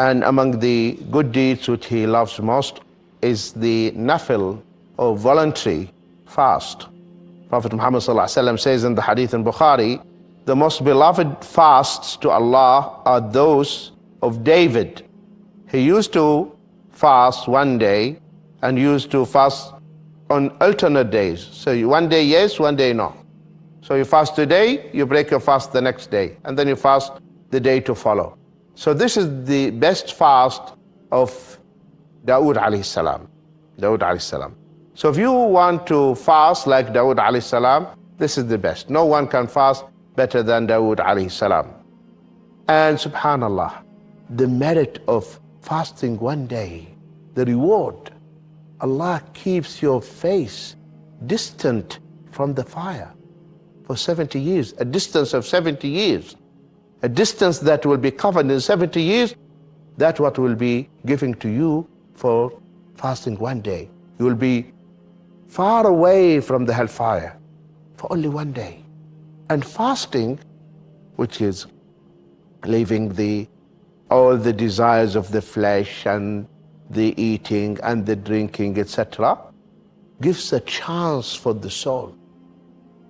And among the good deeds which he loves most is the nafil or voluntary fast. Prophet Muhammad says in the hadith in Bukhari, the most beloved fasts to Allah are those of David. He used to fast one day and used to fast on alternate days. So one day yes, one day no. So you fast today, you break your fast the next day, and then you fast the day to follow. So this is the best fast of Dawood alayhi salam. Dawood alayhi salam. So if you want to fast like Dawood alayhi salam, this is the best. No one can fast better than Dawood alayhi salam. And subhanallah, the merit of fasting one day, the reward, Allah keeps your face distant from the fire for 70 years, a distance of 70 years. A distance that will be covered in 70 years, that's what will be giving to you for fasting one day. You will be far away from the hellfire for only one day. And fasting, which is leaving all the desires of the flesh and the eating and the drinking, etc., gives a chance for the soul.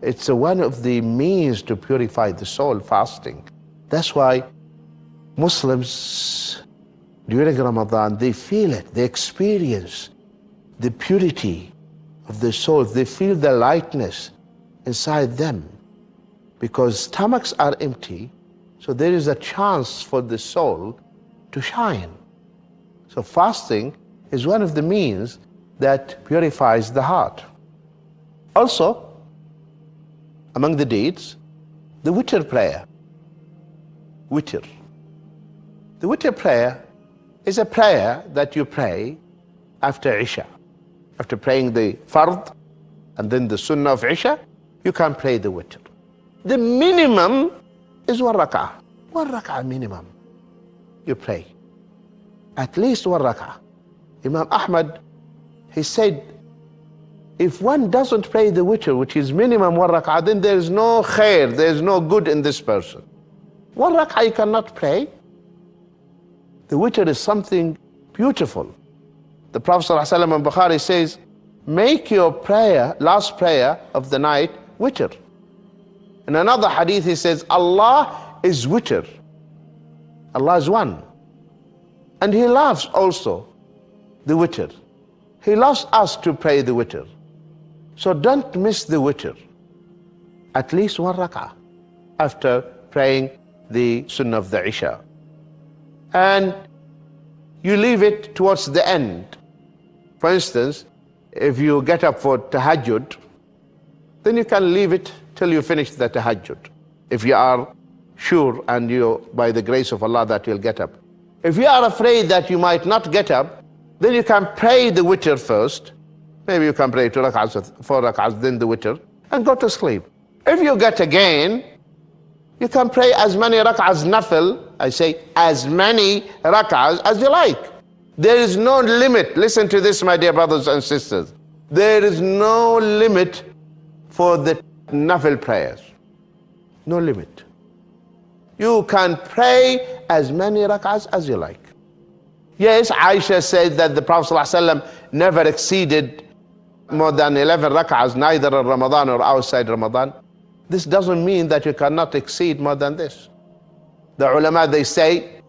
It's one of the means to purify the soul, fasting. That's why Muslims during Ramadan, they feel it, they experience the purity of the soul, they feel the lightness inside them because stomachs are empty, so there is a chance for the soul to shine. So fasting is one of the means that purifies the heart. Also, among the deeds, the witr prayer. Witr. The witr prayer is a prayer that you pray after Isha. After praying the fard and then the sunnah of Isha, you can pray the witr. The minimum is 1 rak'ah. 1 rak'ah minimum. You pray. At least 1 rak'ah. Imam Ahmad, he said, if one doesn't pray the witr, which is minimum 1 rak'ah, then there is no khair, there is no good in this person. 1 rak'ah you cannot pray. The witr is something beautiful. The Prophet ﷺ in Bukhari says, make your prayer, last prayer of the night, witr. In another hadith he says, Allah is witr. Allah is one. And He loves also the witr. He loves us to pray the witr. So don't miss the witr. At least 1 rak'ah after praying the sunnah of the Isha. And you leave it towards the end. For instance, if you get up for tahajjud, then you can leave it till you finish the tahajjud. If you are sure and you, by the grace of Allah, that you'll get up. If you are afraid that you might not get up, then you can pray the witr first. Maybe you can pray 2 rak'ahs, 4 rak'ahs, then the witr, and go to sleep. If you get again, you can pray as many rak'ahs nafil, I say as many rak'ahs as you like. There is no limit. Listen to this, my dear brothers and sisters. There is no limit for the nafil prayers. No limit. You can pray as many rak'ahs as you like. Yes, Aisha said that the Prophet ﷺ never exceeded more than 11 rak'ahs, neither in Ramadan or outside Ramadan. This doesn't mean that you cannot exceed more than this. The ulama, they say,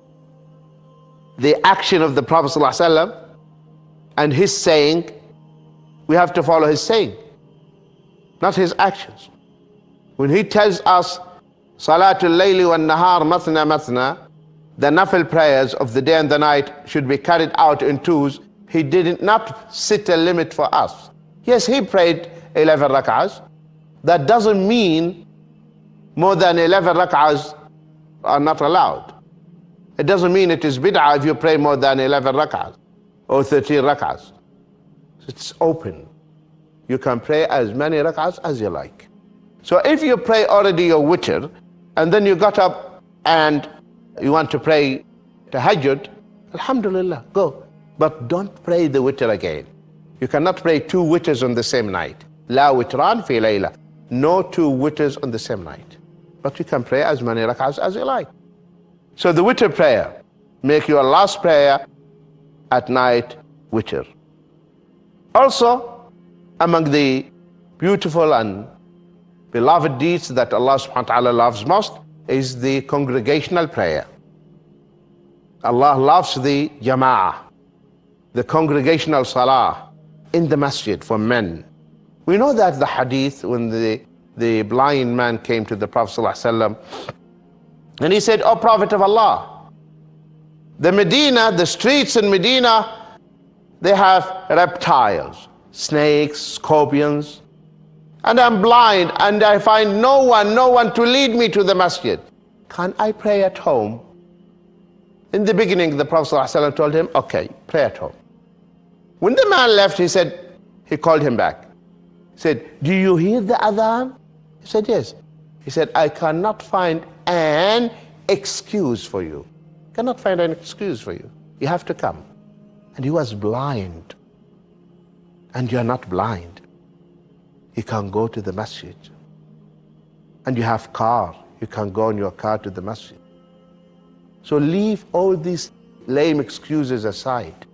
the action of the Prophet ﷺ and his saying, we have to follow his saying, not his actions. When he tells us, Salatul Layli wa Nahar Mathna Mathna, the nafil prayers of the day and the night should be carried out in twos, he did not set a limit for us. Yes, he prayed 11 rak'ahs. That doesn't mean more than 11 rak'ahs are not allowed. It doesn't mean it is bid'ah if you pray more than 11 rak'ahs or 13 rak'ahs. It's open. You can pray as many rak'ahs as you like. So if you pray already your witr, and then you got up and you want to pray tahajjud, alhamdulillah, go. But don't pray the witr again. You cannot pray 2 witrs on the same night. La witran fi layla. No 2 witrs on the same night. But you can pray as many rak'ahs as you like. So the witr prayer, Make your last prayer at night witr. Also, among the beautiful and beloved deeds that Allah subhanahu wa ta'ala loves most is the congregational prayer. Allah loves the jama'ah, the congregational salah in the masjid for men. We know that the hadith when the blind man came to the Prophet ﷺ and he said, "O Prophet of Allah, the streets in Medina, they have reptiles, snakes, scorpions, and I'm blind and I find no one to lead me to the masjid. Can I pray at home?" In the beginning, the Prophet ﷺ told him, "Okay, pray at home." When the man left, he called him back. He said, "Do you hear the adhan?" He said, "Yes." He said, "I cannot find an excuse for you. Cannot find an excuse for you. You have to come." And he was blind. And you are not blind. You can go to the masjid. And you have car. You can go in your car to the masjid. So leave all these lame excuses aside.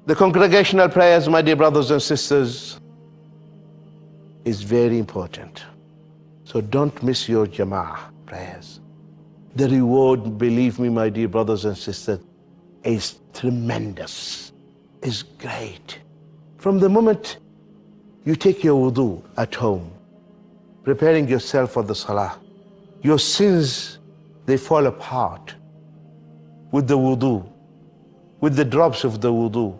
The congregational prayers, my dear brothers and sisters, is very important. So don't miss your jama'ah prayers. The reward, believe me, my dear brothers and sisters, is tremendous, is great. From the moment you take your wudu at home, preparing yourself for the salah, your sins, they fall apart with the wudu, with the drops of the wudu.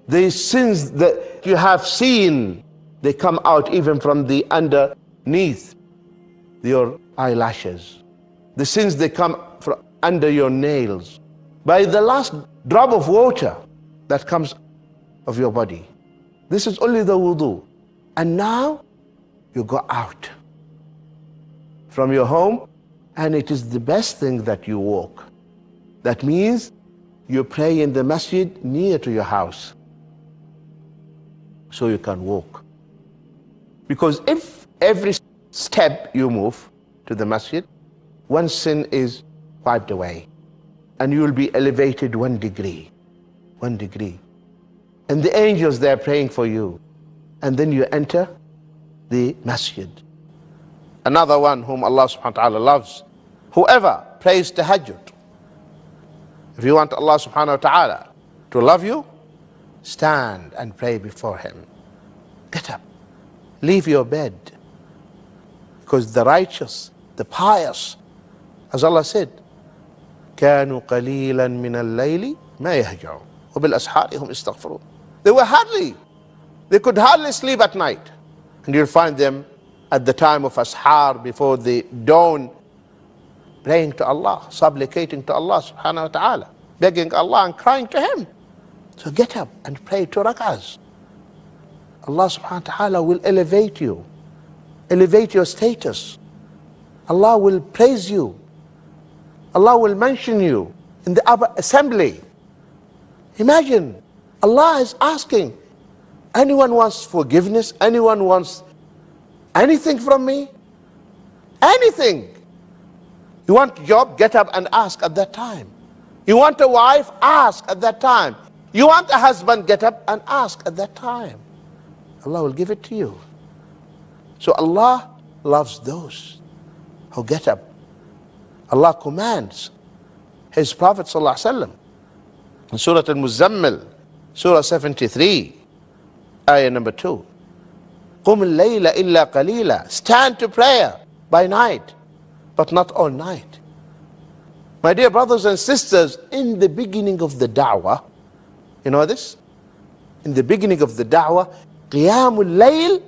The sins that you have seen, they come out even from the underneath your eyelashes. The sins, they come from under your nails. By the last drop of water that comes of your body. This is only the wudu. And now you go out from your home, and it is the best thing that you walk. That means you pray in the masjid near to your house, so you can walk. Because if every step you move to the masjid, one sin is wiped away, and you will be elevated 1 degree. 1 degree. And the angels, they are praying for you. And then you enter the masjid. Another one whom Allah subhanahu wa ta'ala loves, whoever prays tahajjud. If you want Allah subhanahu wa ta'ala to love you, stand and pray before him. Get up, leave your bed. Because the righteous, the pious, as Allah said, كانوا قليلا من الليل ما يهجعون وبالأسحار هم يستغفرون. They could hardly sleep at night. And you'll find them at the time of ashar, before the dawn, praying to Allah, supplicating to Allah subhanahu wa ta'ala, begging Allah and crying to him. So get up and pray 2 rak'ahs. Allah subhanahu wa ta'ala will elevate you, elevate your status. Allah will praise you. Allah will mention you in the upper assembly. Imagine, Allah is asking, anyone wants forgiveness? Anyone wants anything from me? Anything. You want a job? Get up and ask at that time. You want a wife? Ask at that time. You want a husband? Get up and ask at that time. Allah will give it to you. So Allah loves those who get up. Allah commands His Prophet ﷺ in Surah Al-Muzammil, Surah 73, ayah number 2. قُمِ اللَّيْلَ إِلَّا قَلِيلًا. Stand to prayer by night, but not all night. My dear brothers and sisters, in the beginning of the da'wah, you know this? In the beginning of the da'wah, Qiyamul Layl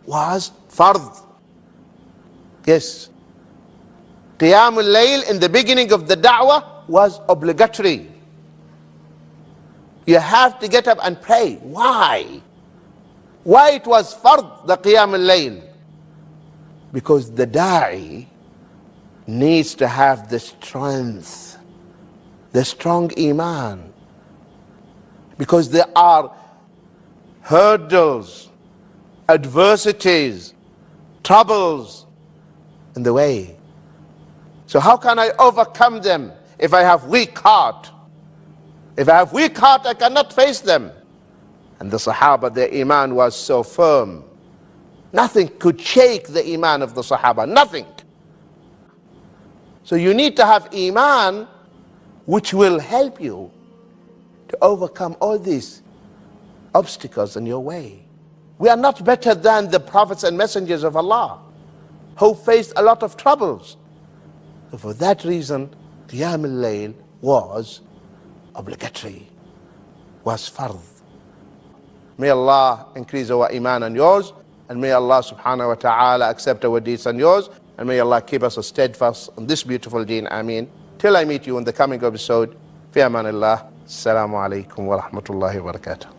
was fard. Yes. Qiyamul Layl in the beginning of the da'wah was obligatory. You have to get up and pray. Why? Why it was fard, the Qiyamul Layl? Because the da'i needs to have the strength, the strong iman. Because there are hurdles, adversities, troubles in the way. So how can I overcome them if I have weak heart. If I have weak heart, I cannot face them. And the Sahaba, their iman was so firm. Nothing could shake the iman of the Sahaba, nothing. So you need to have iman which will help you to overcome all these obstacles in your way. We are not better than the prophets and messengers of Allah who faced a lot of troubles. So for that reason, Qiyam al-Layl was obligatory, was fard. May Allah increase our iman and yours, and may Allah subhanahu wa ta'ala accept our deeds and yours, and may Allah keep us steadfast on this beautiful deen. Ameen. Till I meet you in the coming episode, fi amanillah. Assalamu alaikum wa rahmatullahi wa barakatuh.